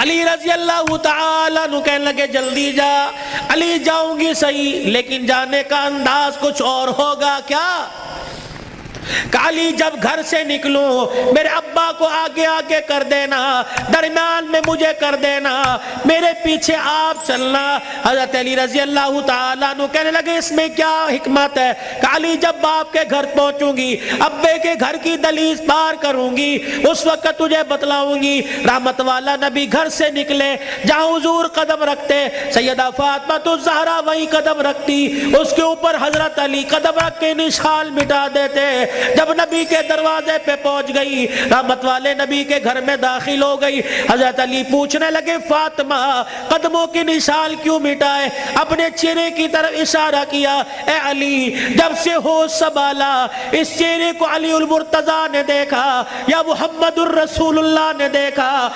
علی رضی اللہ تعالیٰ عنہ کہنے لگے جلدی جا۔ علی جاؤں گی صحیح لیکن جانے کا انداز کچھ اور ہوگا کیا؟ علی جب گھر سے نکلوں میرے ابا کو آگے آگے کر دینا، درمیان میں مجھے کر دینا، میرے پیچھے آپ چلنا۔ حضرت علی رضی اللہ تعالیٰ عنہ کہنے لگے اس میں کیا حکمت ہے؟ کہ علی جب باپ کے گھر پہنچوں گی، ابے کے گھر کی دہلیز پار کروں گی، اس وقت تجھے بتلاؤں گی۔ رحمت والا نبی گھر سے نکلے، جہاں حضور قدم رکھتے سیدہ فاطمہ الزہرا وہیں قدم رکھتی، اس کے اوپر حضرت علی قدم رکھ کے نشان مٹا دیتے۔ جب نبی کے دروازے پہ پہنچ گئی، رحمت والے نبی کے گھر میں داخل ہو گئی، حضرت علی پوچھنے لگے فاطمہ قدموں کی نشان کیوں مٹائے؟ اپنے چہرے کی طرف اشارہ کیا، اے علی جب سے ہوش سنبھالا اس چہرے کو علی المرتضیٰ نے دیکھا یا محمد الرسول اللہ نے دیکھا،